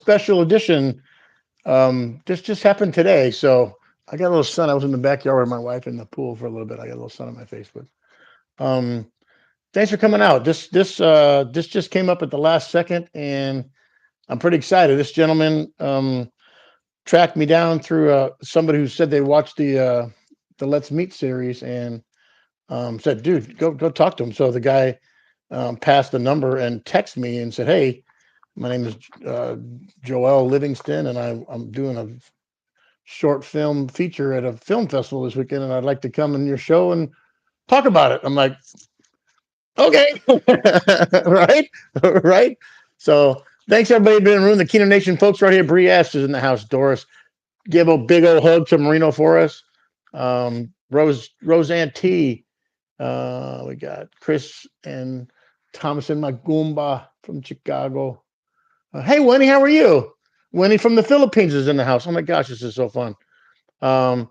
special edition. This just happened today. So I got a little sun. I was in the backyard with my wife in the pool for a little bit. I got a little sun on my face, but um, thanks for coming out. This just came up at the last second, and I'm pretty excited. This gentleman tracked me down through somebody who said they watched the Let's Meet series and said, "Dude, go talk to him." So the guy passed the number and texted me and said, "Hey, my name is Joel Livingston, and I'm doing a short film feature at a film festival this weekend, and I'd like to come in your show and talk about it." I'm like, "Okay, right, right." So thanks everybody being in the room. The Keener Nation folks right here. Bree Ash is in the house. Doris, give a big old hug to Marino for us. Roseanne T. We got Chris and Thomason Magumba from Chicago. Hey, Winnie, how are you? Winnie from the Philippines is in the house. Oh my gosh, this is so fun. Um,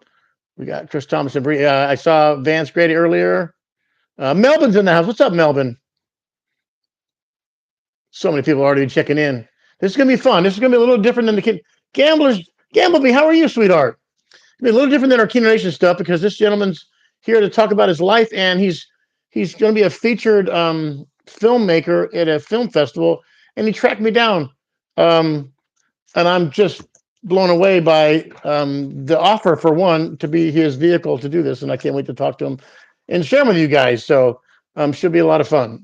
we got Chris Thomas and Bree. I saw Vance Grady earlier. Melvin's in the house. What's up, Melvin? So many people already checking in. This is gonna be fun. This is gonna be a little different than the kid gamblers. Gambleby, how are you, sweetheart? It'll be a little different than our Keener Nation stuff because this gentleman's here to talk about his life, and he's going to be a featured filmmaker at a film festival, and he tracked me down. Um, and I'm just blown away by the offer for one to be his vehicle to do this, and I can't wait to talk to him and share with you guys. So should be a lot of fun.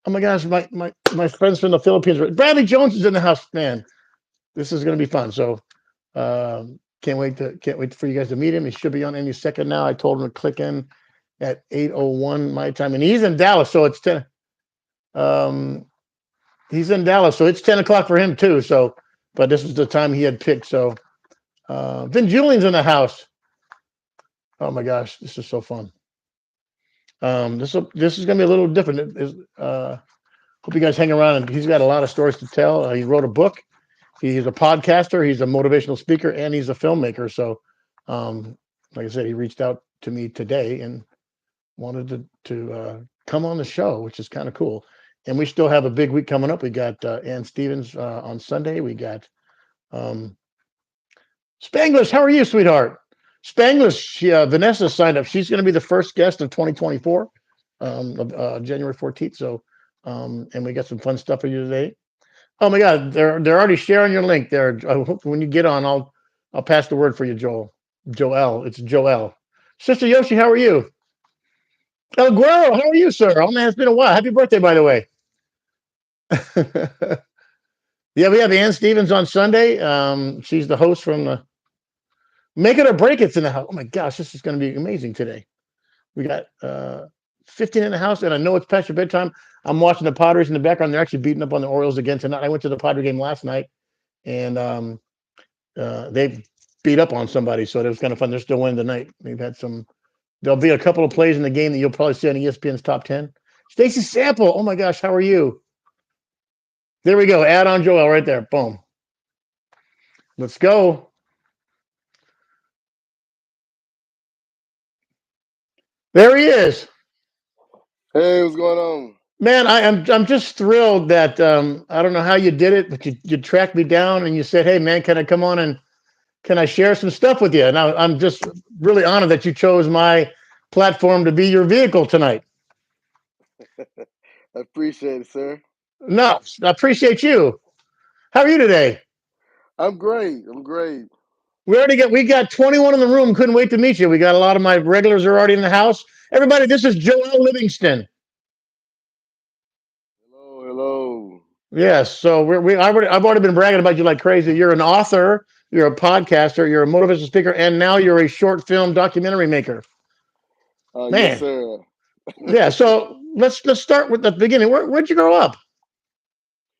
Oh my gosh, my friends from the Philippines. Bradley Jones is in the house, man. This is going to be fun. So can't wait for you guys to meet him. He should be on any second now. I told him to click in at 8:01 my time, and he's in Dallas, so it's 10. Um, he's in Dallas, so it's 10 o'clock for him too. So, but this is the time he had picked. So, then Julian's in the house. Oh my gosh, this is so fun. This is gonna be a little different. Hope you guys hang around. And he's got a lot of stories to tell. He wrote a book. He's a podcaster. He's a motivational speaker, and he's a filmmaker. So, like I said, he reached out to me today and wanted to come on the show, which is kind of cool. And we still have a big week coming up. We got Ann Stevens on Sunday. We got um, Spanglish. How are you, sweetheart? Spanglish. Vanessa signed up. She's going to be the first guest of 2024, January 14th. So, and we got some fun stuff for you today. Oh my God, they're already sharing your link there. I hope when you get on, I'll pass the word for you, Joel. Joel, it's Joel. Sister Yoshi, how are you? El Guero, how are you, sir? Oh man, it's been a while. Happy birthday, by the way. Yeah, we have Ann Stevens on Sunday. She's the host from the Make It or Break It's in the house. Oh my gosh, this is going to be amazing today. We got 15 in the house, and I know it's past your bedtime. I'm watching the Padres in the background. They're actually beating up on the Orioles again tonight. I went to the Padre game last night, and they beat up on somebody, so it was kind of fun. They're still winning tonight. They've had some. There'll be a couple of plays in the game that you'll probably see on ESPN's top 10. Stacy Sample, oh my gosh, how are you? There we go. Add on Joel right there. Boom. Let's go. There he is. Hey, what's going on? Man, I'm just thrilled that I don't know how you did it, but you tracked me down and you said, "Hey, man, can I come on and can I share some stuff with you?" And I'm just really honored that you chose my platform to be your vehicle tonight. I appreciate it, sir. No, I appreciate you. How are you today? I'm great. I'm great. We got 21 in the room. Couldn't wait to meet you. We got a lot of my regulars are already in the house. Everybody, this is Joel Livingston. Hello, hello. Yes, so I've already been bragging about you like crazy. You're an author, you're a podcaster, you're a motivational speaker, and now you're a short film documentary maker. Yes, Man, sir. yeah. So let's start with the beginning. Where'd you grow up?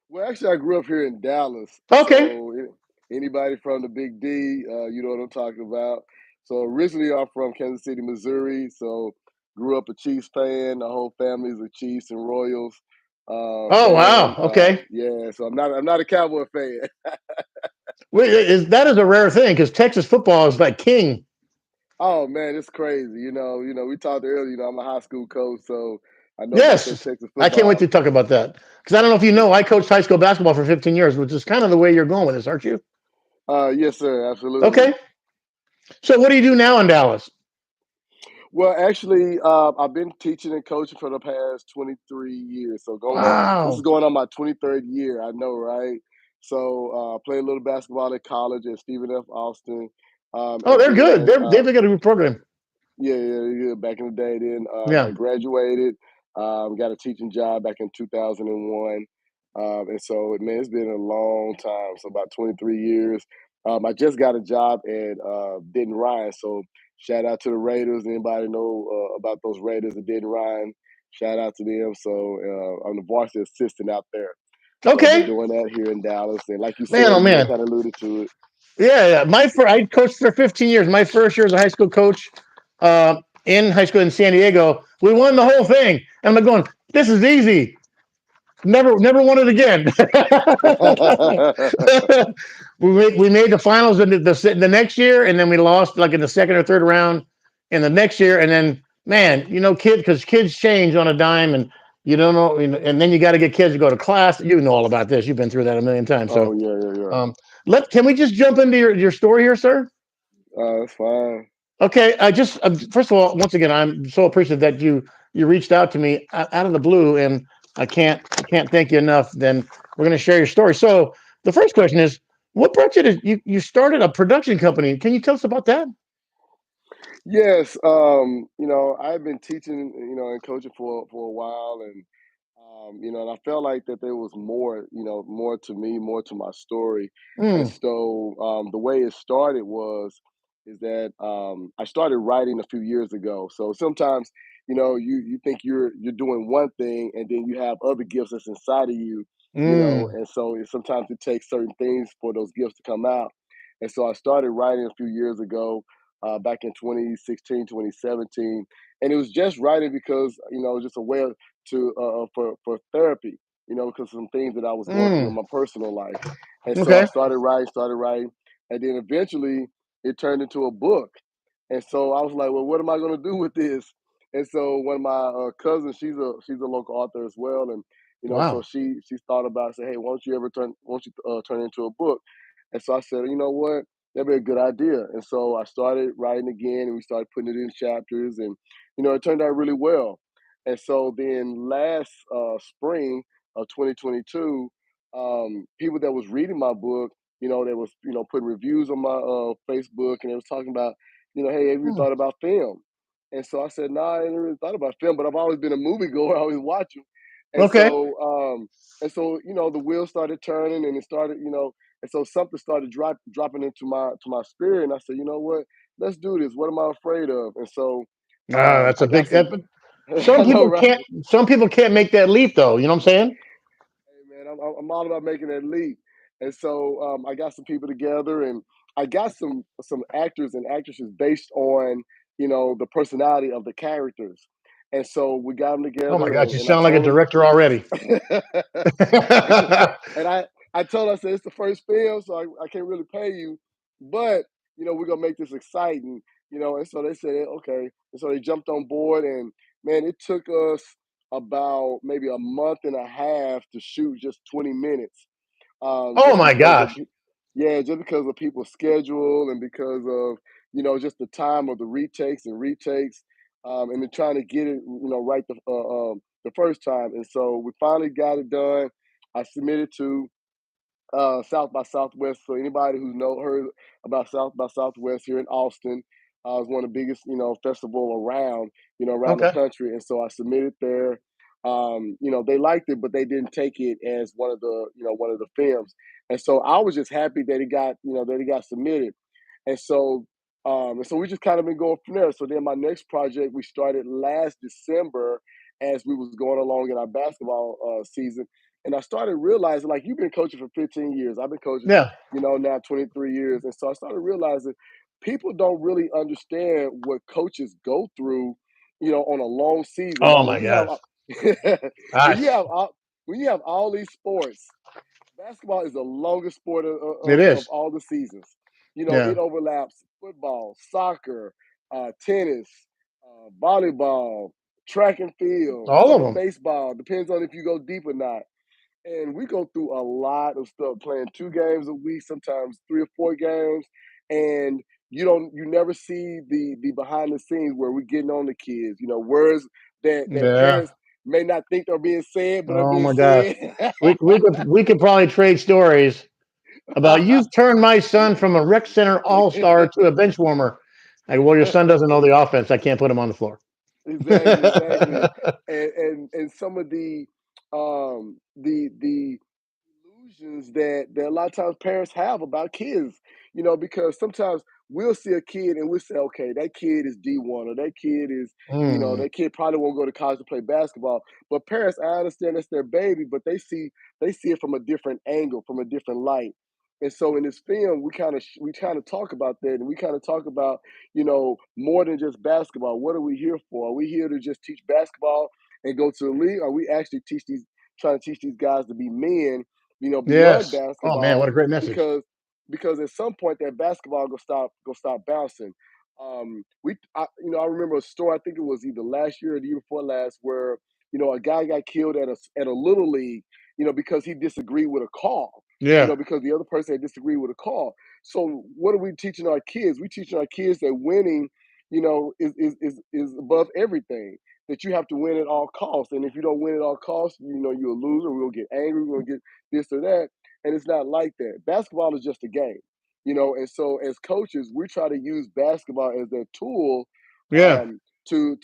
Well, actually, I grew up here in Dallas. Okay. So, anybody from the Big D, you know what I'm talking about. So, originally, I'm from Kansas City, Missouri. So, grew up a Chiefs fan. The whole family's a Chiefs and Royals Oh wow. fan. Okay. Yeah, so I'm not a Cowboy fan. Wait, that is a rare thing because Texas football is like king. Oh man, it's crazy. We talked earlier. I'm a high school coach, so I know about that Yes. Texas I can't wait football. to talk about that. Because I don't know if you know, I coached high school basketball for 15 years, which is kind of the way you're going with this, aren't you? Yes, sir, absolutely. Okay. So what do you do now in Dallas? Well, actually, I've been teaching and coaching for the past 23 years. So this is Wow. going on my 23rd year. I know, right? So played a little basketball at college at Stephen F. Austin, Oh, and they're good. then They've got a good program. yeah, yeah, yeah. Back in the day, then I Yeah. graduated, got a teaching job back in 2001, and so man, it's been a long time. So about 23 years. I just got a job at Denton Ryan. So shout out to the Raiders. Anybody know about those Raiders at Denton Ryan? Shout out to them. So I'm the varsity assistant out there. So I've been Okay. doing that here in Dallas, and like you Man, said, oh you know, man. kind of alluded to it. Yeah, yeah. I coached for 15 years. My first year as a high school coach uh, in high school in San Diego, we won the whole thing. And I'm going, this is easy. Never won it again. We made the finals in the next year, and then we lost like in the second or third round in the next year. And then, man, because kids change on a dime, and you don't know. And then you got to get kids to go to class. You know all about this. You've been through that a million times. Oh So, yeah, yeah, yeah. um, can we just jump into your story here, sir? That's fine. Okay, I just first of all, once again, I'm so appreciative that you reached out to me out of the blue, and I can't thank you enough. Then we're going to share your story. So the first question is, what brought you to you started a production company? Can you tell us about that? Yes, you know, I've been teaching, you know, and coaching for a while, and you know, and I felt like that there was more, you know, more to me, more to my story, and Mm, so the way it started was is that I started writing a few years ago. So sometimes, you know, you think you're doing one thing, and then you have other gifts that's inside of you, you know, mm, and so sometimes it takes certain things for those gifts to come out, and so I started writing a few years ago back in 2016, 2017. And it was just writing because, you know, just a way for therapy, you know, because some things that I was going through in mm. my personal life. And so I Okay, started writing, and then eventually it turned into a book. And so I was like, well, what am I going to do with this? And so one of my cousins, she's a local author as well, and you know, so wow. she thought about it, said, hey, why don't you turn it into a book? And so I said, you know what, that'd be a good idea. And so I started writing again, and we started putting it in chapters, and you know, it turned out really well. And so then last spring of 2022, people that was reading my book, you know, they was putting reviews on my Facebook, and they was talking about, you know, hey, have you Mm. thought about film? And so I said, nah, I ain't really thought about film, but I've always been a movie goer. I always watch them. And Okay, so, you know, the wheels started turning, and it started, you know, and so something started dropping into my spirit, and I said, you know what, let's do this. What am I afraid of? And so, that's a I got big. some. But some I know, people right? can't. Some people can't make that leap, though. You know what I'm saying? Hey, man, I'm all about making that leap. And so I got some people together, and I got some actors and actresses based on, you know, the personality of the characters. And so we got them Oh my together, gosh, you and I sound like a told director already. them, and I told her, I said, it's the first film, so I can't really pay you, but you know, we're gonna make this exciting, you know. And so they said, okay. And so they jumped on board, and man, it took us about maybe a month and a half to shoot just 20 minutes, Oh just my because of gosh. yeah, just because of people's schedule, and because of, you know, just the time of the retakes, and then trying to get it, you know, right the first time. And so we finally got it done. I submitted to South by Southwest. So anybody who's heard about South by Southwest here in Austin, is one of the biggest, you know, festival around, you know, around the Okay. country. And so I submitted there. You know, they liked it, but they didn't take it as one of the films. And so I was just happy that it got submitted. And so we just kind of been going from there. So then my next project we started last December as we was going along in our basketball season, and I started realizing, like, you've been coaching for 15 years. I've been coaching, Yeah. you know, now 23 years. And so I started realizing people don't really understand what coaches go through, you know, on a long season. Oh Now, my gosh. when you Gosh. have all, when you have all these sports, basketball is the longest sport It of is. all the seasons. You know, Yeah. it overlaps football, soccer, tennis, volleyball. track and field, All of some them. baseball, depends on if you go deep or not. And we go through a lot of stuff, playing 2 games a week, sometimes 3 or 4 games, and you never see the behind the scenes where we're getting on the kids. Words that Yeah. parents may not think are being said, but are Oh being my gosh. said. We could probably trade stories about you've turned my son from a rec center all star to a bench warmer. Like, well, your son doesn't know the offense. I can't put him on the floor. Exactly, exactly. And some of the illusions that a lot of times parents have about kids, because sometimes we'll see a kid and we'll say, okay, that kid is D1, or that kid is, Mm, that kid probably won't go to college to play basketball. But parents, I understand that's their baby, but they see it from a different angle, from a different light. And so in this film, we kind of talk about that, and we kind of talk about, more than just basketball. What are we here for? Are we here to just teach basketball and go to the league? Are we actually trying to teach these guys to be men, beyond yes. Oh man, what basketball? a great message. Because at some point that basketball go stop bouncing. I remember a story. I think it was either last year or the year before last, where a guy got killed at a little league, because he disagreed with a call. Yeah. Because the other person had disagreed with a call. So what are we teaching our kids? We teaching our kids that winning, is above everything. That you have to win at all costs, and if you don't win at all costs, you're a loser. We're gonna get angry. We're gonna get this or that, and it's not like that. Basketball is just a game, and so as coaches, we try to use basketball as a tool, Yeah. to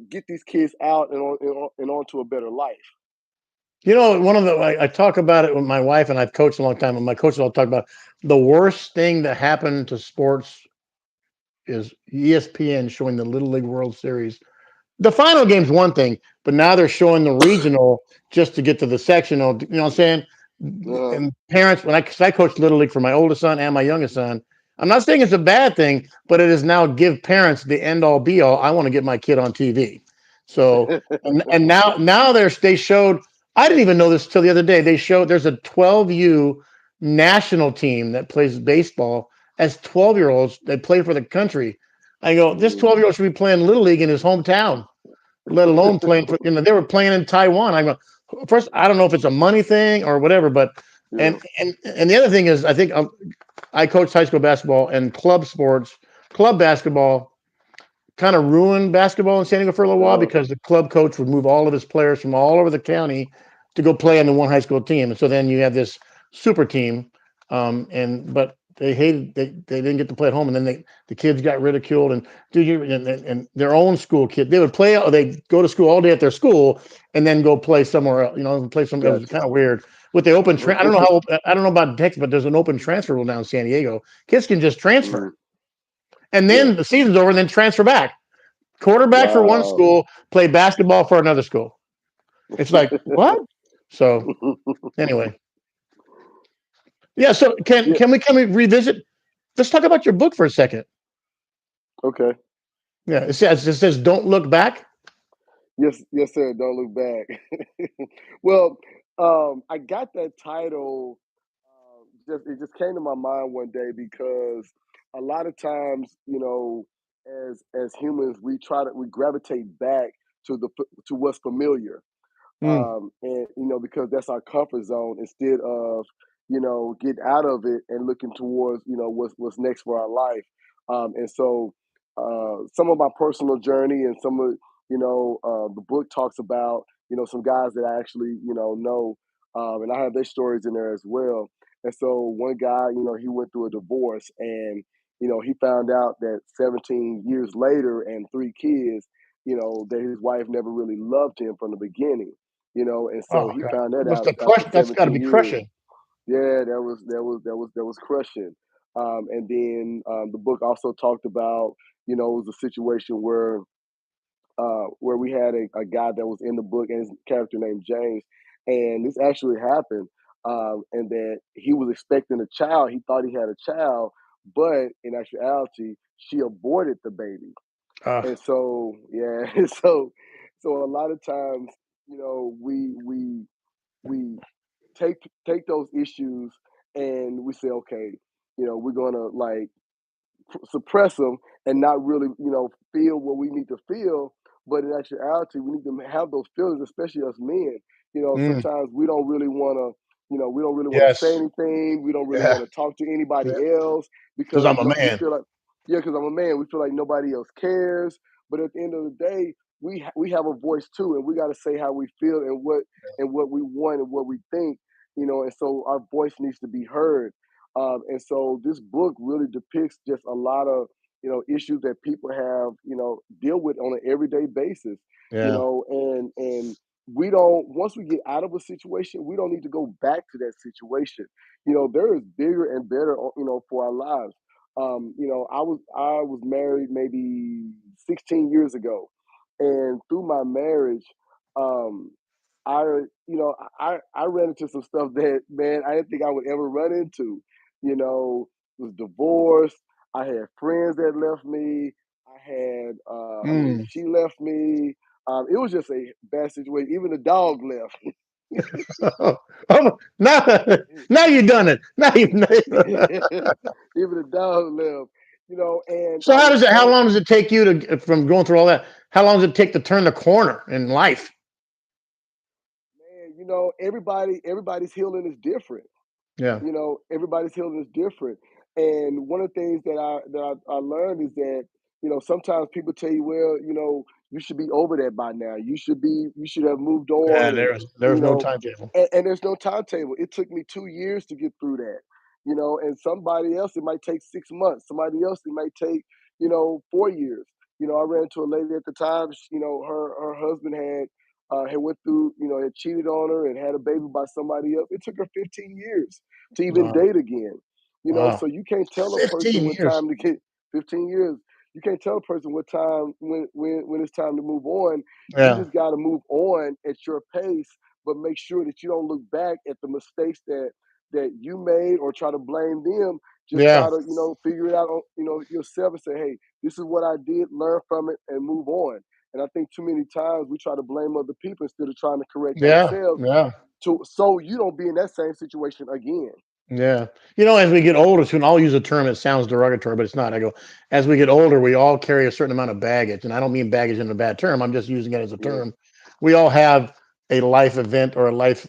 get these kids out and onto a better life. One of the I talk about it with my wife, and I've coached a long time, and my coaches all talk about the worst thing that happened to sports is ESPN showing the Little League World Series. The final game's one thing, but now they're showing the regional just to get to the sectional. You know what I'm saying? Uh, And parents, when 'cause I coached Little League for my oldest son and my youngest son, I'm not saying it's a bad thing, but it is now give parents the end all be all. I want to get my kid on TV. So and now they showed. I didn't even know this till the other day. They showed there's a 12U national team that plays baseball as 12-year-olds. They play for the country. I go, this mhm, 12-year-old should be playing Little League in his hometown, let alone playing for, they were playing in Taiwan. I go, first, I don't know if it's a money thing or whatever, but yeah, and the other thing is, I think I coached high school basketball and club sports, club basketball kind of ruined basketball in San Diego for a little while uh, because the club coach would move all of his players from all over the county to go play on the one high school team, and so then you have this super team, and but they didn't get to play at home, and then the kids got ridiculed, and and their own school kid they would play, they go to school all day at their school and then go play somewhere else, play some. It was gotcha. kind of weird with the I don't know I don't know about Texas, but there's an open transfer rule down in San Diego. Kids can just transfer, Mhm, and yeah. then the season's over, and then transfer back. Quarterback for one Wow. school, play basketball for another school. It's like, what? So anyway, yeah. So can Yeah. can we revisit? Let's talk about your book for a second. Okay. Yeah, it says don't look back. Yes, yes, sir. Don't look back. Well, I got that title. It just came to my mind one day because a lot of times, as humans, we gravitate back to what's familiar, Mm, and because that's our comfort zone, instead of get out of it and looking towards what's next for our life. And so some of my personal journey and some of the book talks about some guys that I actually know, and I have their stories in there as well. And so one guy, he went through a divorce, and he found out that 17 years later and 3 kids, that his wife never really loved him from the beginning, and so oh he God, found that must out have after crushed. That's got to 17 be years. crushing. Yeah, that was crushing. And then the book also talked about, it was a situation where we had a guy that was in the book, and his character named James, and this actually happened, and that he was expecting a child. He thought he had a child, but in actuality, she aborted the baby. Uh, And so, yeah, so a lot of times, we take those issues, and we say, okay, we're gonna like suppress them and not really, feel what we need to feel. but in actuality, we need to have those feelings, especially us men. Mm, Sometimes we don't really want to. We don't really want to say yes. anything. We don't really Yeah. want to talk to Yeah. anybody else Because because I'm a we man. feel like, yeah, because I'm a man. We feel like nobody else cares. But at the end of the day, we have a voice too, and we got to say how we feel and what we want and what we think. And so our voice needs to be heard. And so this book really depicts just a lot of issues that people have deal with on an everyday basis. Yeah. And we don't, once we get out of a situation, we don't need to go back to that situation. There is bigger and better for our lives. I was married maybe 16 years ago, and through my marriage, um, I I ran into some stuff that, man, I didn't think I would ever run into. Was divorced. I had friends that left me. Mm. She left me. It was just a bad situation. Even the dog left. Oh, now, now you've done it. Now you. Even the dog left. And So I how was does it? How so, long does it take you to from going through all that? How long does it take to turn the corner in life? man, everybody's healing is different. Yeah. Everybody's healing is different. And one of the things that I learned is that, sometimes people tell you, well, you should be over that by now. You should have moved Yeah. on. And, There's you no know, timetable. and there's no timetable. It took me 2 years to get through that. And somebody else, it might take 6 months. Somebody else, it might take, 4 years. I ran into a lady at the time. Her husband had went through, had cheated on her and had a baby by somebody else. It took her 15 years to even Wow. date again. Wow. So you can't tell a person 15 what years. time to get. 15 years. You can't tell a person what time when it's time to move on. You Yeah. just got to move on at your pace, but make sure that you don't look back at the mistakes that you made or try to blame them. Just try Yeah. to figure it out on yourself and say, hey, this is what I did. Learn from it and move on. And I think too many times we try to blame other people instead of trying to correct Yeah. ourselves Yeah. so you don't be in that same situation again. Yeah. As we get older, soon I'll use a term. It sounds derogatory, but it's not. I go, as we get older, we all carry a certain amount of baggage, and I don't mean baggage in a bad term. I'm just using it as a Yeah. term. We all have a life event or a life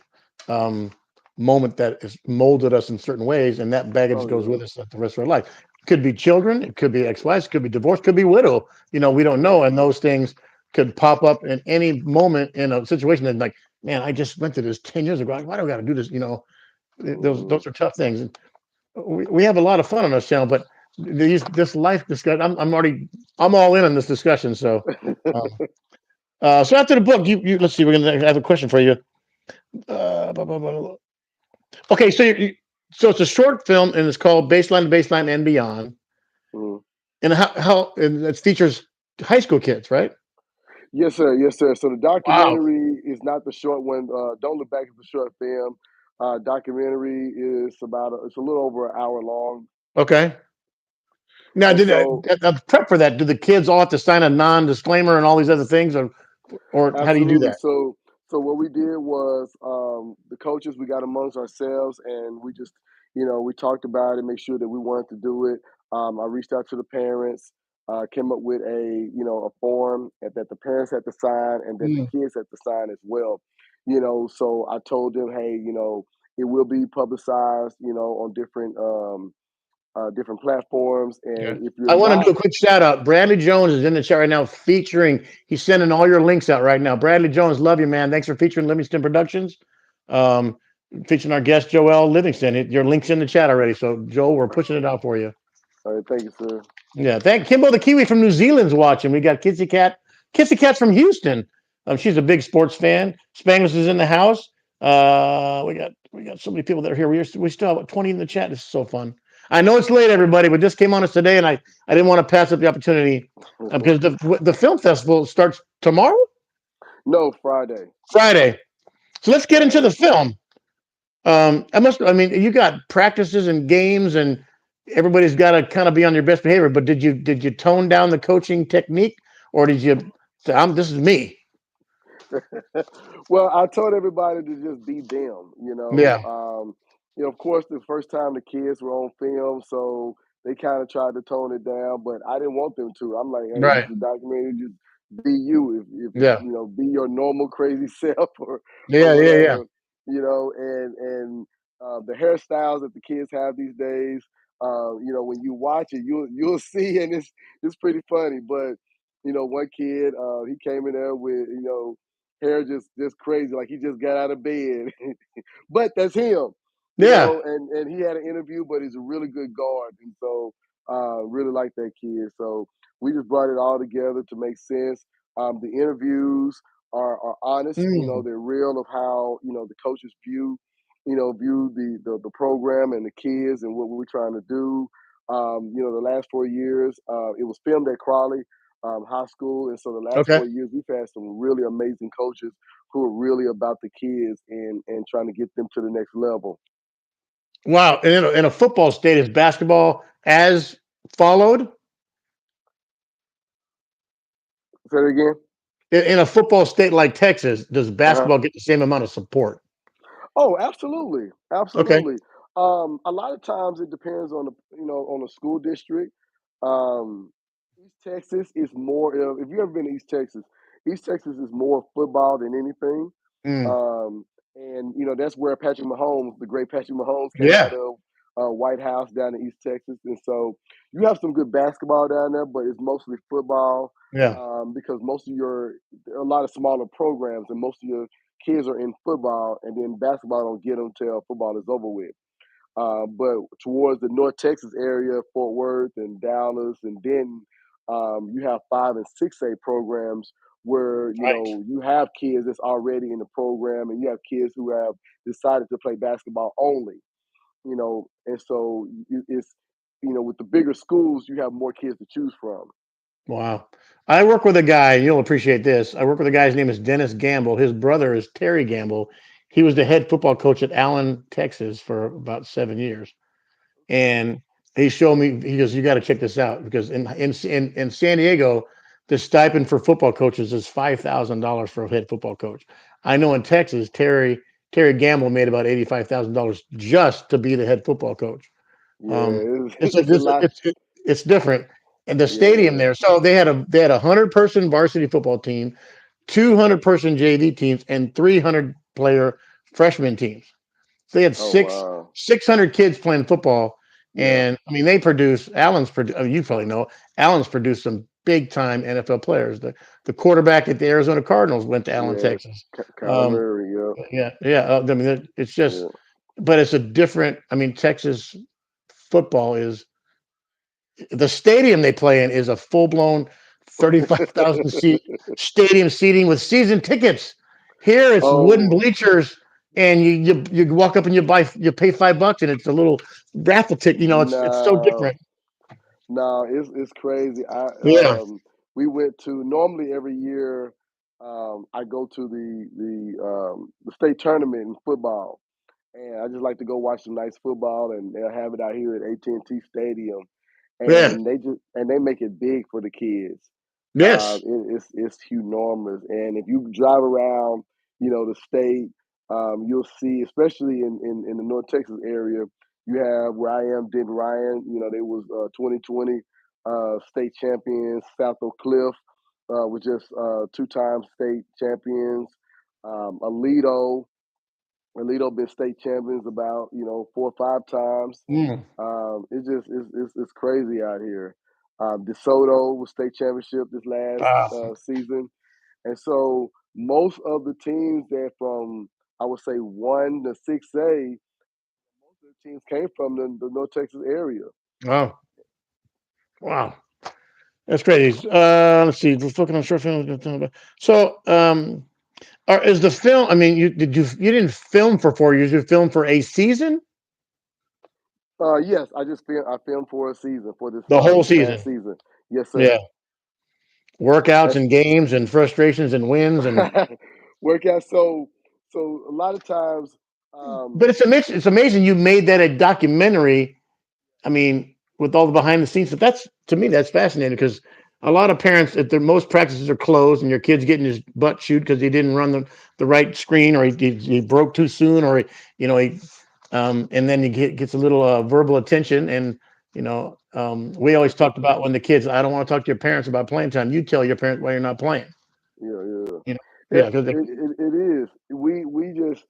um, moment that has molded us in certain ways, and that baggage Oh goes yeah. with us the rest of our life. Could be children, it could be ex-wives, could be divorce, could be widow. We don't Yeah. know, and those things could pop up in any moment in a situation that's like, man, I just went through this 10 years ago. Why do I got to do this? Mhm. Those are tough things. And we have a lot of fun on this channel, but this life discussion, I'm all in on this discussion. Um, so after the book, you let's see, we're gonna have a question for you. Blah, blah, blah, blah. Okay, so it's a short film and it's called Baseline to Baseline and Beyond. Mhm. And how and it features high school kids, right? Yes, sir. Yes, sir. So the Wow. documentary is not the short one. Don't Look Back is the short film. Documentary is it's a little over an hour long. Okay. Now, And did so, prep for that? Do the kids all have to sign a non-disclaimer and all these other things, or how do you do absolutely. that? So what we did was, the coaches, we got amongst ourselves, and we just we talked about it, make sure that we wanted to do it. I reached out to the parents, came up with a form that the parents had to sign and that the Mm, kids had to sign as well. So I told them, hey, it will be publicized, on different platforms, yeah. and if you're I want to not, do a quick shout out. Bradley Jones is in the chat right now, featuring. He's sending all your links out right now. Bradley Jones, love you, man. Thanks for featuring Livingston Productions. Um, Featuring our guest Joel Livingston. Your link's in the chat already. So Joel, we're pushing it out for you. all right, thank you, sir. Yeah, thank Kimbo the Kiwi from New Zealand's watching. We got Kitsy Cat's from Houston. She's a big sports fan. Spanglish is in the house. We got so many people that are here. We still have 20 in the chat. This is so fun. I know it's late, everybody, but this came on us today, and I didn't want to pass up the opportunity because the film festival starts tomorrow, No, Friday. Friday. So let's get into the Friday. film. I mean, you got practices and games, and everybody's got to kind of be on your best behavior. But did you tone down the coaching technique, or did you say, "This is me"? Well, I told everybody to just be them. Yeah, Of course, the first time the kids were on film, so they kind of tried to tone it down, but I didn't want them to. I'm like, hey, this right. is a documentary. Just be you, if Yeah. you know, be your normal crazy self, or Yeah. Yeah. Yeah. whatever, you know. And the hairstyles that the kids have these days, you know, when you watch it, you'll see, and it's pretty funny. But you know, one kid, he came in there with, you know, hair just crazy, like he just got out of bed. But that's him, you Yeah. know. And he had an interview, but he's a really good guard, and so really like that kid. So we just brought it all together to make sense. The interviews are honest, you know, Mm. they're real of how, you know, the coaches view, you know, view the program and the kids and what we're trying to do. You know, the last 4 years, it was filmed at Crawley High School, and so the last Okay. 4 years we've had some really amazing coaches who are really about the kids and trying to get them to the next level. Wow. And in a football state, is basketball as followed? Say that again. In a football state like Texas, does Uh-huh. basketball get the same amount of support? Oh, absolutely, Okay. absolutely. A lot of times it depends on the, you know, on the school district. Um, East Texas is more. If you ever been to East Texas is more football than anything. Mm. Um, and you know that's where Patrick Mahomes, the great Patrick Mahomes, came Yeah. out of White House down in East Texas, and so you have some good basketball down there, but it's mostly football Yeah. because most of your a lot of smaller programs, and most of your kids are in football, and then basketball don't get them till football is over with. But towards the North Texas area, Fort Worth and Dallas and Denton, you have 5 and 6A programs where, you Right. know, you have kids that's already in the program, and you have kids who have decided to play basketball only. You know, and so it's, you know, with the bigger schools, you have more kids to choose from. Wow. I work with a guy, you'll appreciate this. I work with a guy's name is Dennis Gamble. His brother is Terry Gamble. He was the head football coach at Allen, Texas for about 7 years. And he showed me, he goes, you got to check this out because in San Diego, the stipend for football coaches is $5,000 for a head football coach. I know in Texas, Terry Gamble made about $85,000 just to be the head football coach. Um, Yeah, it's a it's a this lot. it's different. And the stadium Yeah. there, so they had 100-person varsity football team, 200-person JV teams, and 300-player freshman teams. So they had Oh six wow. 600 kids playing football, Yeah. and I mean they produce. You probably know Allen's produced some big time NFL players. The quarterback at the Arizona Cardinals went to Allen, Yeah. Texas. Kyler Um, Murray. Yep. yeah, yeah. I mean, it's just, Yeah. but it's a different. I mean, Texas football is the stadium they play in is a full blown 35,000 seat stadium seating with season tickets. Here it's wooden Oh bleachers, and you walk up and you pay $5 and it's a little raffle ticket. You know, it's so no, different. no, it's crazy. I Yeah, We went to normally every year. I go to the state tournament in football, and I just like to go watch some nice football, and they'll have it out here at AT&T Stadium, yeah, and they make it big for the kids. yes. It's enormous, and if you drive around, you know, the state, you'll see, especially in the North Texas area, you have where I am, Denton Ryan. You know, they was 2020 state champions. South Oak Cliff was just two-time state champions. Alito, Alito been state champions about, you know, 4 or 5 times. Mm. It's crazy out here. DeSoto was state championship this last Ah, season, and so most of the teams that from, I would say, 1 to 6A, most of the teams came from the North Texas area. oh, wow, that's crazy. Let's see. Let's look on short film. So, is the film? I mean, you didn't film for 4 years. You filmed for a season, Yes, I filmed for a season for the whole this past season. season. Yes, Yeah, sir. workouts That's and games and frustrations and wins and. workout. So a lot of times, But um, it's amazing you made that a documentary. I mean, with all the behind the scenes stuff, that's to me that's fascinating because a lot of parents, if their most practices are closed and your kid's getting his butt chewed because he didn't run the right screen or he broke too soon or he and then he gets a little verbal attention and you know We always talked about when the kids, I don't want to talk to your parents about playing time. You tell your parents why you're not playing. Yeah, yeah. You know, It yeah, because it is. We just,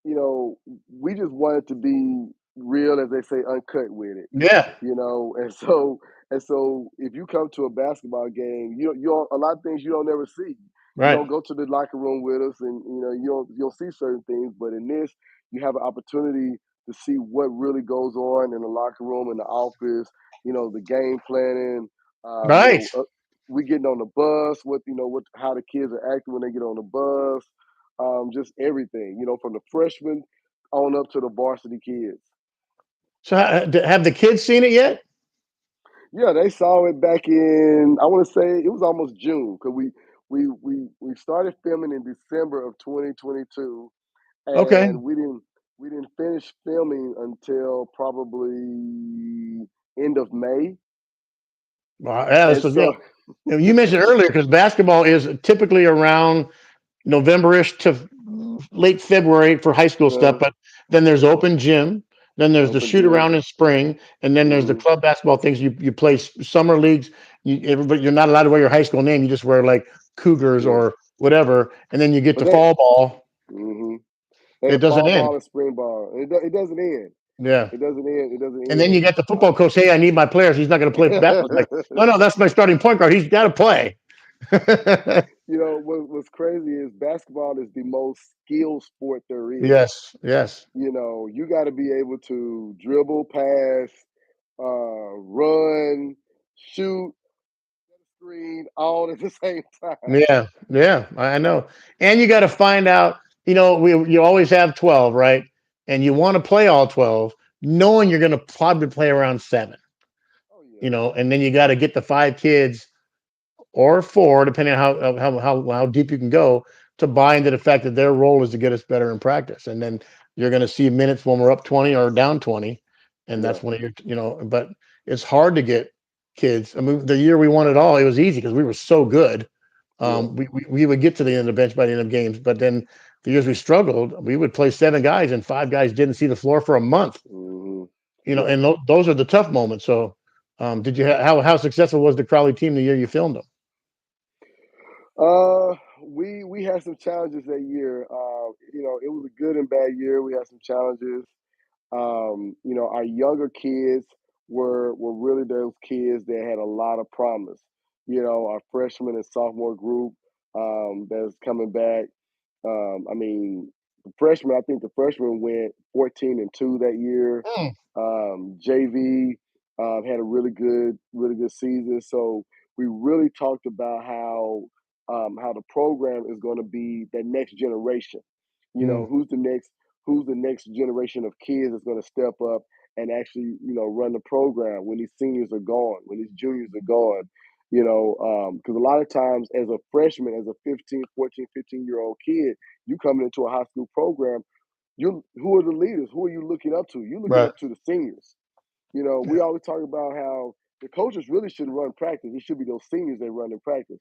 you know, we just wanted to be real, as they say, uncut with it. yeah, And so if you come to a basketball game, you don't, a lot of things you don't ever see. You right, don't go to the locker room with us, and you don't see certain things. But in this, you have an opportunity to see what really goes on in the locker room, in the office. The game planning. Um, you right. know, uh, we getting on the bus. What how the kids are acting when they get on the bus. Just everything. From the freshmen on up to the varsity kids. So have the kids seen it yet? Yeah, they saw it back in, I want to say it was almost June, because we started filming in December of 2022, Okay. and we didn't finish filming until probably end of May. Well, yeah, And so yeah. so You mentioned earlier because basketball is typically around November-ish to late February for high school stuff, uh, but then there's open gym, then there's the open shoot gym. around in spring, and then there's the Hmm. club basketball things. You play summer leagues. Everybody, you're not allowed to wear your high school name. You just wear like Cougars Yeah, or whatever, and then you get but to they fall ball. hmm they It have doesn't fall end. ball and spring ball. It doesn't end. Yeah. It doesn't end. It doesn't And then you end. get the football coach. Hey, I need my players. He's not going to play basketball. It's like, no, no, that's my starting point guard. He's got to play. What's crazy is basketball is the most skilled sport there is. Yes, yes. You got to be able to dribble, pass, run, shoot, screen, all at the same time. Yeah, yeah, I know. And you got to find out, you always have 12, right? And you want to play all 12, knowing you're going to probably play around seven, Oh yeah, and then you got to get the five kids or four, depending on how deep you can go, to buy into the fact that their role is to get us better in practice. And then you're going to see minutes when we're up 20 or down 20, and yeah, that's when but it's hard to get kids. I mean, the year we won it all, it was easy because we were so good. yeah. We would get to the end of the bench by the end of games, but then the years we struggled, we would play seven guys and five guys didn't see the floor for a month. Hmm. Yeah. And those are the tough moments. So, did you how successful was the Crowley team the year you filmed them? We had some challenges that year. It was a good and bad year. We had some challenges. Our younger kids were really those kids that had a lot of promise. Our freshman and sophomore group that's coming back. I mean, I think the freshman went 14-2 that year. Mm, JV had a really good season. So we really talked about how the program is going to be the next generation. mm, Who's the next generation of kids that's going to step up and actually run the program when these seniors are gone, when these juniors are gone. Because a lot of times as a freshman, as a 15, 14, 15-year-old kid, you coming into a high school program, who are the leaders? Who are you looking up to? You're looking right. up to the seniors. Yeah. We always talk about how the coaches really shouldn't run practice. It should be those seniors that run in practice.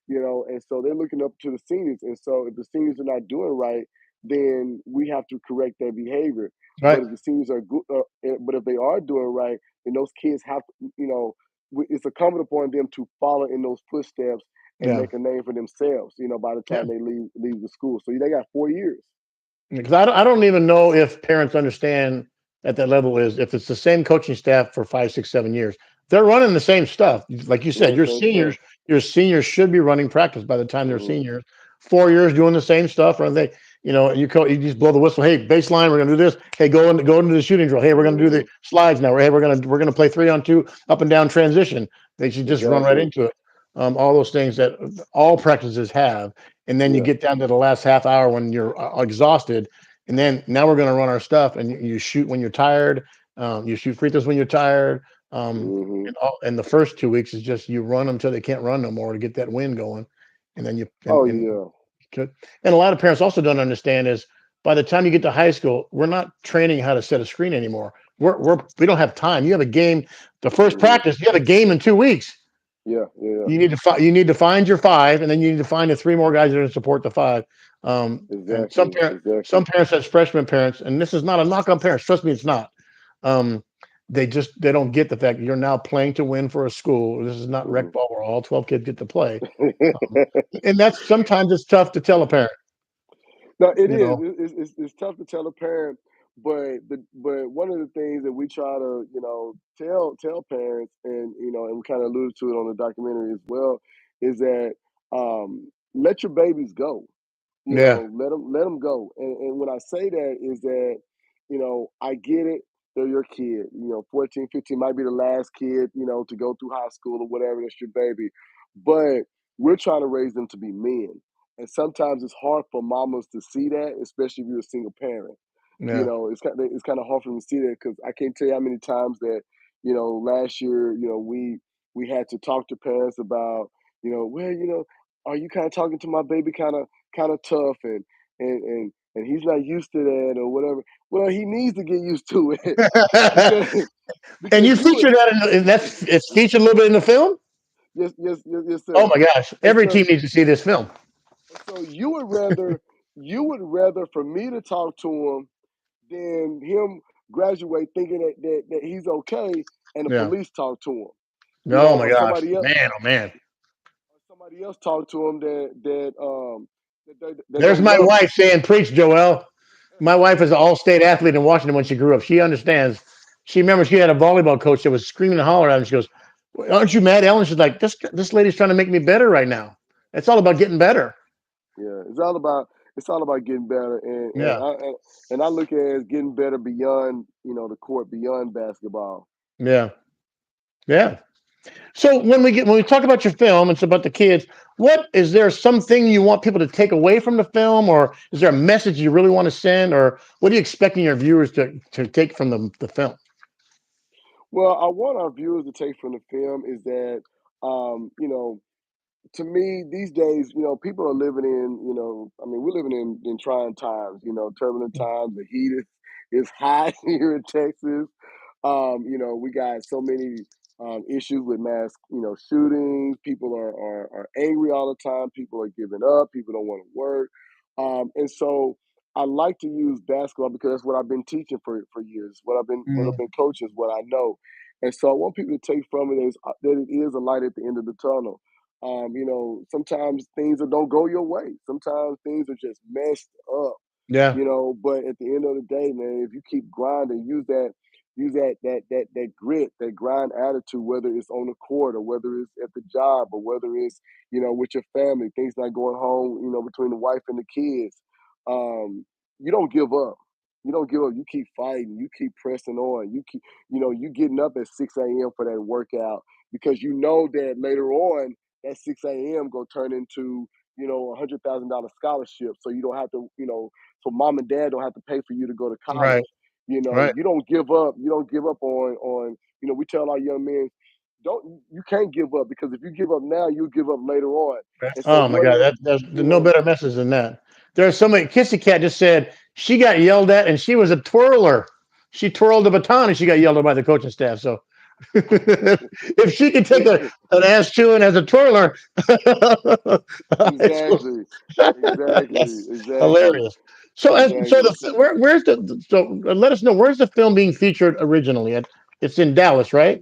And so they're looking up to the seniors. And so if the seniors are not doing right, then we have to correct their behavior. But Right. if the seniors are good, but if they are doing right, then those kids have to, it's incumbent upon them to follow in those footsteps and Yeah. make a name for themselves. By the Yeah. time they leave the school, so they got 4 years. Because I don't even know if parents understand at that level is if it's the same coaching staff for 5, 6, 7 years, they're running the same stuff. Like you said, Yeah, same stuff. your seniors should be running practice by the time they're Hmm. seniors. 4 years doing the same stuff, or they, you just blow the whistle. Hey, baseline, we're gonna do this. Hey, go into the shooting drill. Hey, we're gonna do the Hmm. slides now. Hey, we're gonna play 3-on-2 up and down transition. They should just run right Exactly. into it. All those things that all practices have, and then you Yeah. get down to the last half hour when you're exhausted, and then now we're going to run our stuff, and you shoot when you're tired. You shoot free throws when you're tired. Hmm. And the first 2 weeks is just you run them until they can't run no more to get that wind going, and then you Oh yeah. and a lot of parents also don't understand is by the time you get to high school, we're not training how to set a screen anymore. We don't have time. You have a game, the first Hmm. practice. You have a game in 2 weeks. Yeah. Yeah. You need to find your five, and then you need to find the three more guys that are going to support the five. And Exactly. some Exactly. parents as freshman parents, and this is not a knock on parents. Trust me, it's not. Um, they don't get the fact that you're now playing to win for a school. This is not rec Mhm. ball where all 12 kids get to play. Um, and that's sometimes it's tough to tell a parent, No, it you is. know. It's tough to tell a parent, but one of the things that we try to tell parents, and and we kind of alluded to it on the documentary as well, is that let your babies go. Yeah. Let them go. And when I say that is that, I get it. They're your kid. 14, 15 might be the last kid, to go through high school or whatever. That's your baby. But we're trying to raise them to be men. And sometimes it's hard for mamas to see that, especially if you're a single parent. Yeah. It's kind of hard for them to see that because I can't tell you how many times that, last year, we had to talk to parents about, well, are you kind of talking to my baby kind of tough and he's not used to that or whatever. Well, he needs to get used to it because And because you you would feature that and that's it's featured a little bit in the film. yes Oh sir. my gosh, And every so team needs to see this film. you would rather for me to talk to him than him graduate thinking that he's okay and the Yeah. police talk to him, Oh my or gosh, somebody else man, oh man. talk to him that There's don't my love him. wife saying, "Preach, Joel." My wife is an all-state athlete in Washington when she grew up. She understands. She remembers she had a volleyball coach that was screaming and hollering at her. She goes, "Well, aren't you mad, Ellen?" She's like, "This lady's trying to make me better right now. It's all about getting better." Yeah, it's all about getting better, and Yeah, I look at it as getting better beyond the court, beyond basketball. yeah, yeah. So when we talk about your film, it's about the kids. What is there something you want people to take away from the film, or is there a message you really want to send, or what are you expecting your viewers to take from the film? Well, I want our viewers to take from the film is that, to me, these days, people are living in, I mean, we're living in trying times, turbulent times. The heat is high here in Texas. We got so many issues with mass, shootings. People are angry all the time. People are giving up. People don't want to work. And so I like to use basketball because that's what I've been teaching for years. What I've been coaching is what I know. And so I want people to take from it is that it is a light at the end of the tunnel. Sometimes things don't go your way. Sometimes things are just messed up, Yeah, but at the end of the day, man, if you keep grinding, use that grit, that grind attitude, whether it's on the court or whether it's at the job or whether it's, with your family, things not going home, between the wife and the kids. You don't give up. You don't give up. You keep fighting. You keep pressing on. You getting up at 6 a.m. for that workout because you know that later on that 6 a.m. gonna turn into $100,000 scholarship. So you don't have to, so mom and dad don't have to pay for you to go to right, college. right. You don't give up. You don't give up on. We tell our young men, don't you can't give up because if you give up now, you'll give up later on. And so Oh my what God, is there's you no know better message than that. There's somebody, Kissy Cat just said she got yelled at and she was a twirler. She twirled the baton and she got yelled at by the coaching staff. So if she can take an ass chewing as a twirler, it's- exactly, exactly, that's exactly, hilarious. So, exactly. where's let us know where's the film being featured originally? It's in Dallas, right?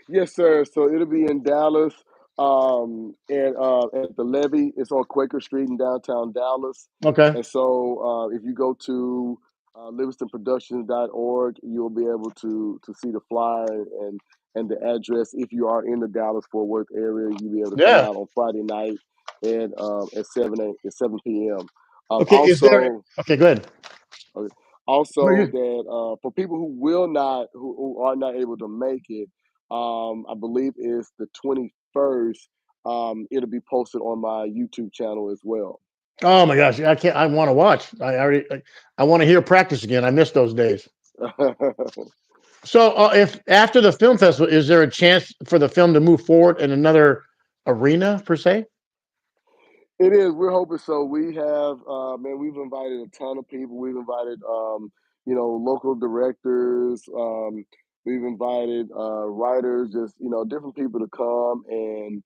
Yes, sir. So it'll be in Dallas, and at the Levee. It's on Quaker Street in downtown Dallas. Okay. And so, if you go to livingstonproductions.org, you'll be able to see the flyer and the address. If you are in the Dallas Fort Worth area, you'll be able to come Yeah. out on Friday night at 7 p.m. Okay. Is there? Also, Okay. Good. Okay. Also, that for people who are not able to make it, I believe is the 21st. It'll be posted on my YouTube channel as well. Oh my gosh, I can't. I want to watch. I want to hear practice again. I miss those days. So, if after the film festival, is there a chance for the film to move forward in another arena per se? It is. We're hoping so. We have, man. We've invited a ton of people. We've invited, local directors. We've invited writers, just different people to come and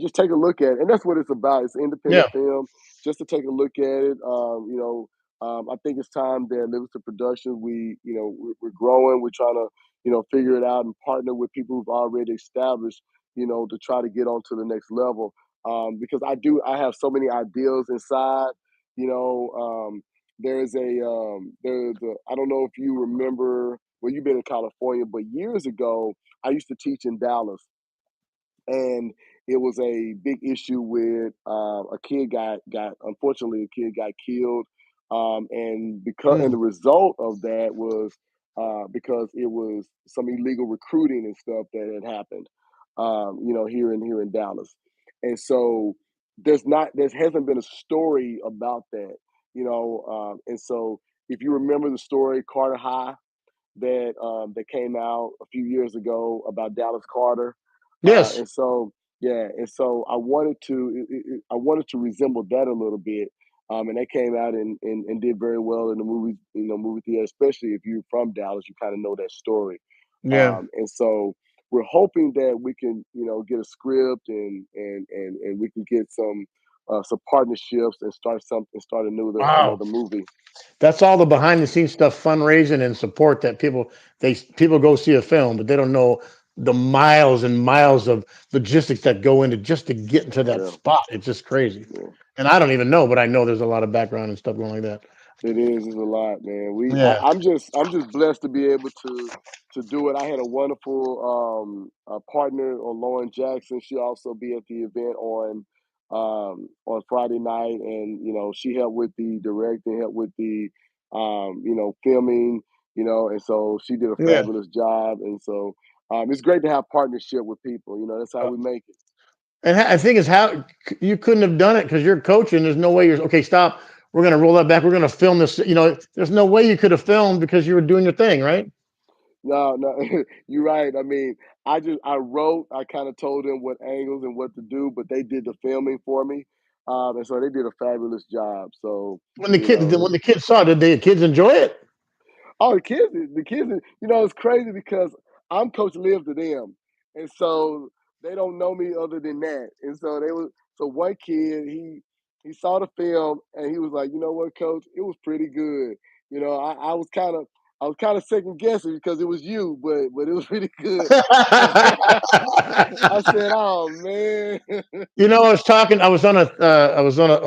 just take a look at it. And that's what it's about. It's Yeah, independent film, just to take a look at it. I think it's time that Livingston Productions. We're growing. We're trying to, figure it out and partner with people who've already established, to try to get on to the next level. Because I have so many ideals inside. You know, I don't know if you remember. Well, you've been in California, but years ago, I used to teach in Dallas, and it was a big issue with a kid got unfortunately a kid got killed, and the Mm. result of that was because it was some illegal recruiting and stuff that had happened, here in Dallas, and so there hasn't been a story about that, and so if you remember the story Carter High that came out a few years ago about Dallas Carter, Yes. and so yeah, and so I wanted to resemble that a little bit, and that came out and did very well in the movie theater, especially if you're from Dallas, you kind of know that story, Yeah. and so we're hoping that we can get a script and we can get some partnerships and start Wow. another movie. That's all the behind the scenes stuff, fundraising and support that people go see a film, but they don't know the miles and miles of logistics that go into just to get into that Yeah, spot. It's just crazy. yeah. And I don't even know, but I know there's a lot of background and stuff going like that. It is. It's a lot, man. Yeah. I'm just blessed to be able to do it. I had a wonderful partner on Lauren Jackson. She also be at the event on Friday night, and she helped with the directing, helped with the filming, and so she did a Yeah. fabulous job. And so it's great to have partnership with people. That's how Uh, we make it. and I think is how you couldn't have done it because you're coaching. There's no way you're okay. Stop. We're gonna roll that back. We're gonna film this. There's no way you could have filmed because you were doing your thing, right? No, no, you're right. I mean, I wrote, I kind of told them what angles and what to do, but they did the filming for me, and so they did a fabulous job. So When the you kid, know, when the kids saw it, did the kids enjoy it? oh, the kids, it's crazy because I'm Coach Live to them, and so they don't know me other than that. And so so one kid, he saw the film and he was like, you know what, Coach, it was pretty good. I was kind of second guessing because it was you, but it was pretty good. I said, oh man. I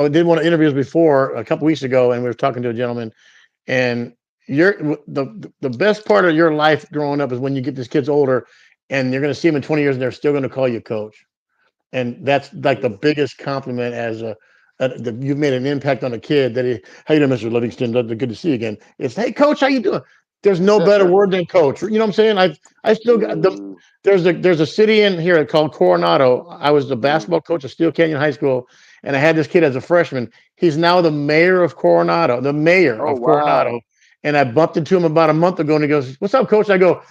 did one of interviews before a couple weeks ago, and we were talking to a gentleman, and the best part of your life growing up is when you get these kids older, and you're going to see them in 20 years, and they're still going to call you coach, and that's like the Yeah. biggest compliment you've made an impact on a kid. How you doing, Mr. Livingston? Good to see you again. It's hey, coach, how you doing? There's no better word than coach. You know what I'm saying? I still got the Mm, there's a city in here called Coronado. I was the mm. basketball coach at Steel Canyon High School, and I had this kid as a freshman. He's now the mayor of Coronado, Oh wow. And I bumped into him about a month ago, and he goes, "What's up, coach?" I go,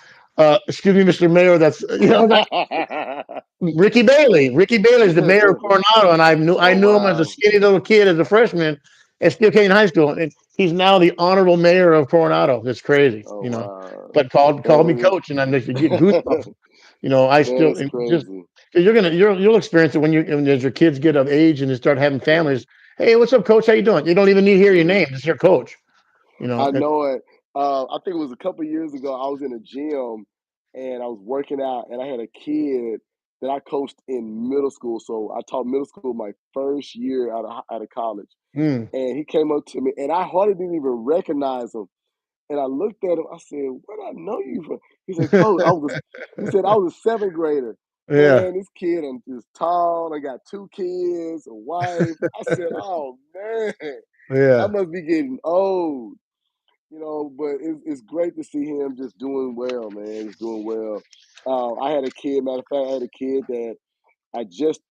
"Excuse me, Mr. Mayor. That's Ricky Bailey. Ricky Bailey is the mayor of Coronado, and I Oh knew him as a wow. skinny little kid as a freshman at Steel Canyon High School, and he's now the honorable mayor of Coronado. It's crazy. Oh wow. But called me That coach, and I'm just get goosebumps. I man, still it's just crazy. because you'll experience it as your kids get of age and they start having Yeah. families. Hey, what's up, coach? How you doing? You don't even need to hear your Mm. name. It's your coach. You know, I know it. I think it was a couple years ago. I was in a gym and I was working out, and I had a kid that I coached in middle school. So I taught middle school my first year out of college, mm. and he came up to me, and I hardly didn't even recognize him. And I looked at him. I said, "Where do I know you from?" He said, "Coach, He said, "I was a seventh grader." Yeah, Man, this kid is tall. I got two kids, a wife. I said, "Oh man, I yeah. must be getting old." But it's great to see him just doing well, man. He's doing well. I had a kid. Matter of fact, I had a kid that I just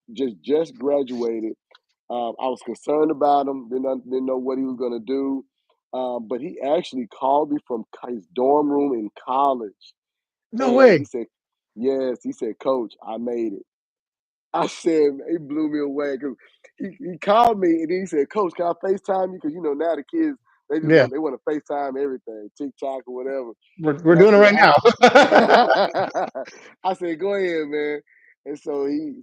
graduated. I was concerned about him. Didn't know what he was gonna do. But he actually called me from his dorm room in college, No and way. he said, "Yes." He said, "Coach, I made it." I said, it blew me away because he called me and then he said, "Coach, can I FaceTime you?" Because now the kids Yeah, they want to FaceTime everything, TikTok or whatever. we're And I doing it said, right now. I said, "Go ahead, man." And so he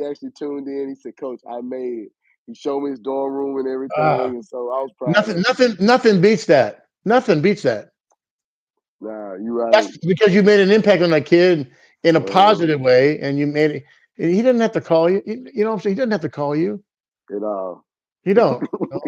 actually tuned in. He said, "Coach, I made it." He showed me his dorm room and Ah, everything, and so I was proud nothing, of him. nothing, nothing beats that. Nothing beats that. Nah, you right. That's because you made an impact on that kid in a Uh-huh. positive way, and you made it. He didn't have to call you. You know what I'm saying? He doesn't have to call you. At all. You don't. No.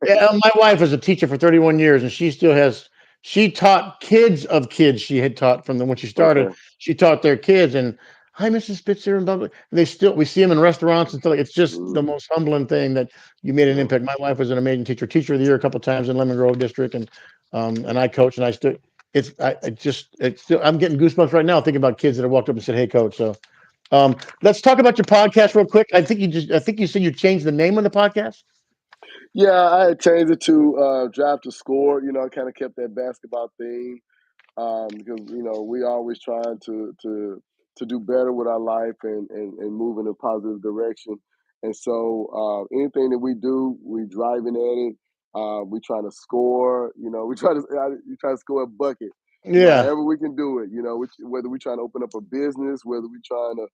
Yeah, my wife was a teacher for 31 years, and she still has. She taught kids of kids she had taught from them when she started. Okay. She taught their kids, and hi, Mrs. Spitzer, and blah, blah. And they still we see them in restaurants and stuff. It's just Mm, the most humbling thing that you made an yeah. impact. My wife was an amazing teacher of the year a couple of times in Lemon Grove District, and I coach, and I still. I just it's still I'm getting goosebumps right now thinking about kids that have walked up and said, "Hey, coach." So let's talk about your podcast real quick. I think you said you changed the name of the podcast. Yeah, I had changed it to Drive to Score. I kind of kept that basketball theme. Because we always trying to do better with our life and move in a positive direction. And so anything that we do, we driving at it. We trying to score. We try to score a bucket. Yeah, However we can do it. Whether we trying to open up a business, whether we trying to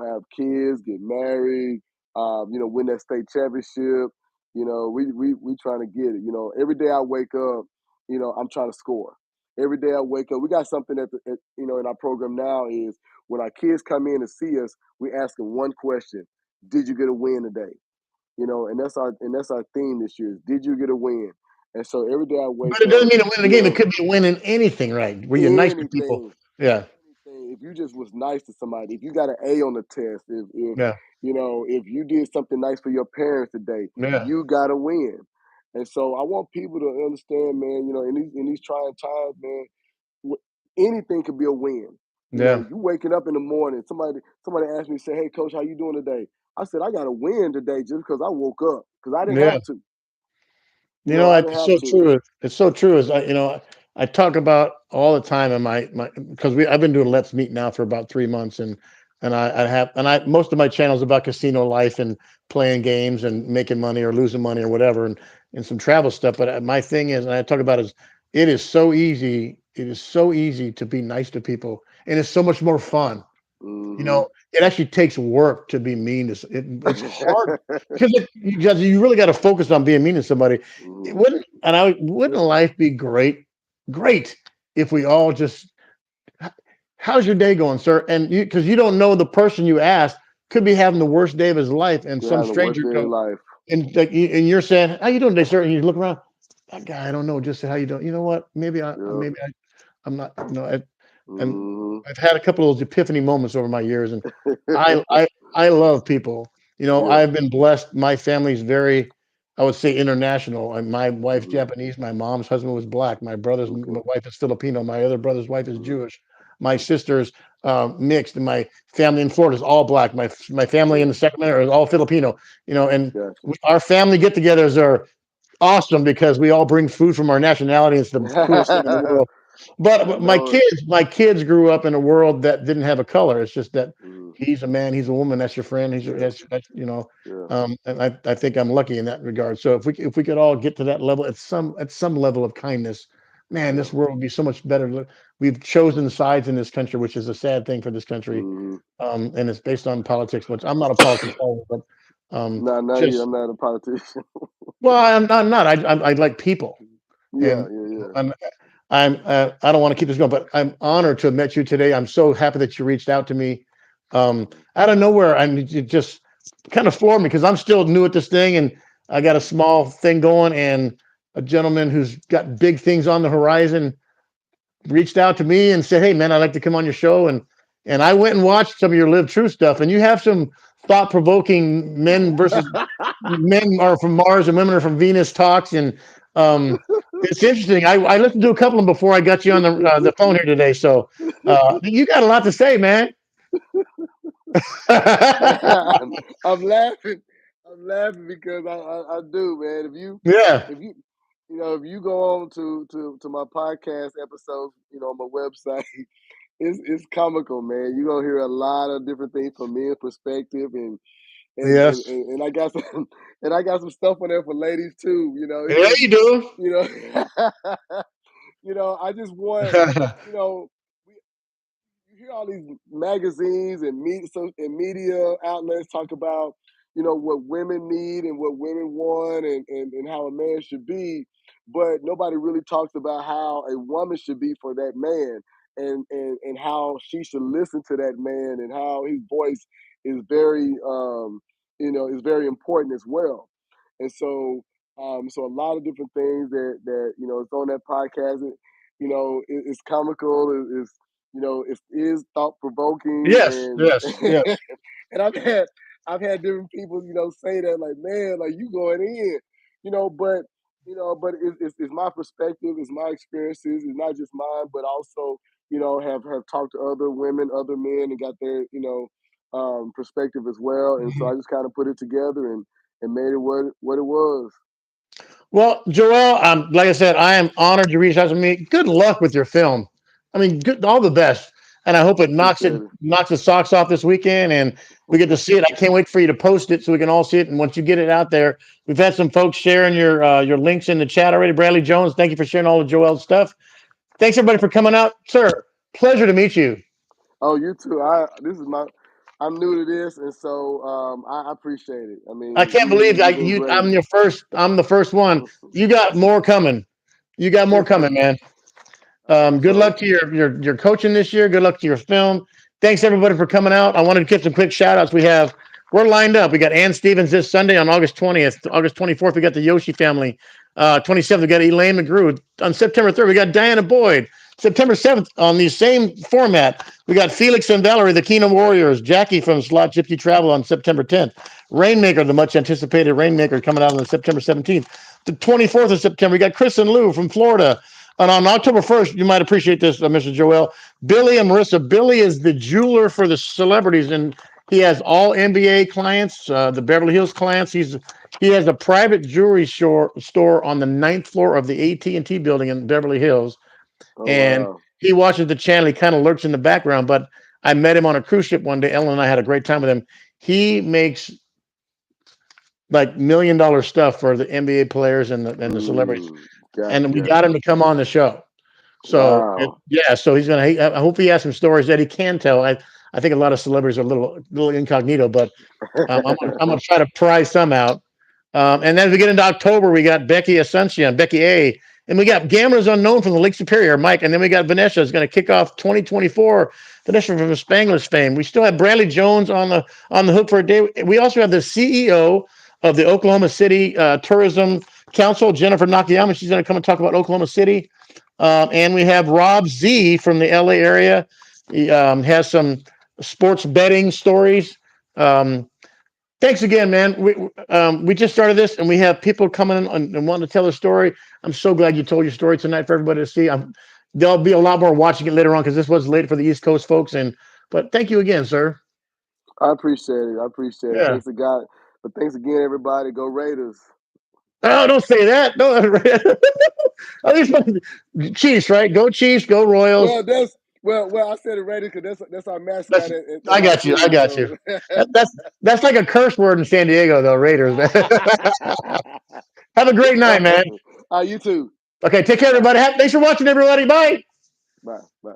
have kids, get married, win that state championship. We trying to get it. Every day I wake up, I'm trying to score. Every day I wake up, we got something in our program now is when our kids come in to see us, we ask them one question: Did you get a win today? And that's our theme this year: is Did you get a win? And so every day I but wake it up, doesn't mean to win the you game. It know, could be winning anything, right? Where you're nice to people. anything, Yeah, anything. If you just was nice to somebody, if you got an A on the test, if yeah, if you did something nice for your parents today, yeah, you got to win. And so I want people to understand, man. In these trying times, man, anything could be a win. yeah, You waking up in the morning, somebody asked me, say, "Hey, coach, how you doing today?" I said, "I got to win today just because I woke up because I didn't yeah. have to. I didn't It's have so to." true. It's so true. As I talk about all the time in my because I've been doing Let's Meet now for about 3 months, and I have and I most of my channels about casino life and playing games and making money or losing money or whatever, and some travel stuff. But my thing is, and I talk about is, it is so easy. It is so easy to be nice to people, and it's so much more fun. Hmm. It actually takes work to be mean to it's hard because you really got to focus on being mean to somebody. It Hmm. wouldn't life be great if we all just how's your day going, sir? And you because you don't know the person you asked could be having the worst day of his life, and They're some having the worst stranger day of their life. and you're saying, "How you doing today, sir?" And you look around, that guy, I don't know, just say how you doing. You know what? Yep. I'm not, and Hmm. I've had a couple of those epiphany moments over my years, and I I I love people. Yeah. I've been blessed. My family's very, I would say, international. And my wife's Hmm. Japanese. My mom's husband was black. My Okay. wife is Filipino. My other brother's wife is Hmm. Jewish. My sister's mixed, and my family in Florida is all black. My family in Yeah. the Sacramento is all Filipino. And Gotcha. our family get-togethers are awesome because we all bring food from our nationality. It's the coolest thing in the world. I But know it. my kids grew up in a world that didn't have a color. It's just that Hmm. he's a man, he's a woman, that's your friend. Yeah. Yeah. And I think I'm lucky in that regard. So if we could all get to that level at some level of kindness, man, Yeah. this world would be so much better. We've chosen sides in this country, which is a sad thing for this country. Hmm. And it's based on politics, which I'm not a politics follower, but Not you. just I'm not a politician. well, I'm not. I like people, Yeah. and Yeah. Yeah. I don't want to keep this going, but I'm honored to have met you today. I'm so happy that you reached out to me out of nowhere. It just kind of floored me because I'm still new at this thing, and I got a small thing going, and a gentleman who's got big things on the horizon reached out to me and said, "Hey, man, I'd like to come on your show." And I went and watched some of your Live True stuff, and you have some thought provoking men are from Mars and women are from Venus talks, and it's interesting. I listened to a couple of them before I got you on the phone here today, so you got a lot to say, man. I'm laughing. I'm laughing because I do, man. Yeah. If you if you go on to my podcast episodes, on my website, it's comical, man. You're gonna hear a lot of different things from men's perspective, Yes. and I got some and I got some stuff on there for ladies too. It's Yeah, just you do. you know I just want you know we, you hear all these magazines and media outlets talk about what women need and what women want, and how a man should be, but nobody really talks about how a woman should be for that man, and how she should listen to that man, and how his voice is very important as well. And so a lot of different things that it's on that podcast. It's comical, is thought provoking, Yes, yes, yes. and I've had different people, say that, like, man, like, you going in, but it's my perspective, it's my experiences, it's not just mine, but also, have talked to other women, other men, and got their, perspective as well. And so Mhm. I just kind of put it together and made it what it was. Well, Joel, like I said, I am honored you reached out to me. Good luck with your film. I mean, good, all the best, and I hope it Appreciate it. knocks the socks off this weekend, and we get to see it. I can't wait for you to post it so we can all see it. And once you get it out there, we've had some folks sharing your links in the chat already. Bradley Jones, thank you for sharing all of Joel's stuff. Thanks everybody for coming out, sir. Pleasure to meet you. Oh, you too. I'm new to this, and so I appreciate it. I I mean, can't believe you've been great. I'm your first. I'm the first one. You got more coming. You got more coming, man. Good So, luck to your coaching this year. Good luck to your film. Thanks everybody for coming out. I wanted to get some quick shout outs. We're lined up. We got Ann Stevens this Sunday on August 20th. August 24th, we got the Yoshi family. 27th, we got Elaine McGrew. On September 3rd, we got Diana Boyd. September 7th, on the same format, we got Felix and Valerie, the Kingdom Warriors. Jackie from Slot Gypsy Travel on September 10th. Rainmaker, the much anticipated Rainmaker, coming out on September 17th. The 24th of September, we got Chris and Lou from Florida. And on October 1st, you might appreciate this, Mr. Joel. Billy and Marissa. Billy is the jeweler for the celebrities, and he has all NBA clients, the Beverly Hills clients. He has a private jewelry store on the ninth floor of the AT&T building in Beverly Hills, oh and wow, he watches the channel. He kind of lurks in the background, but I met him on a cruise ship one day. Ellen and I had a great time with him. He makes like $1 million stuff for the NBA players and the celebrities, got and you, we got got him you. to come on the show. So Wow. yeah, so he's gonna. I hope he has some stories that he can tell. I think a lot of celebrities are a little incognito, but I'm gonna try to pry some out. And then as we get into October, we got Becky Asuncion, Becky A, and we got Gamblers Unknown from the Lake Superior, Mike, and then we got Vanessa is going to kick off 2024. Vanessa from Spanglers fame. We still have Bradley Jones on the hook for a day. We also have the CEO of the Oklahoma City Tourism Council, Jennifer Nakayama. She's going to come and talk about Oklahoma City. And we have Rob Z from the LA area. He has some sports betting stories. Um, Thanks again, man. We just started this, and we have people coming in and wanting to tell their story. I'm so glad you told your story tonight for everybody to see. There'll be a lot more watching it later on because this was late for the East Coast folks. But thank you again, sir. I appreciate it. I appreciate it. Yeah. Thanks to God. But thanks again, everybody. Go Raiders. Oh, don't say that. No. At least Chiefs, right? Go Chiefs. Go Royals. Well, well. I said it Raiders because that's our That's mascot at I my got you. I team. got you. So. That's like a curse word in San Diego, though. Raiders. Have a great night, man. You too. Okay, take care, Bye. everybody. Thanks for watching, everybody. Bye. Bye. Bye.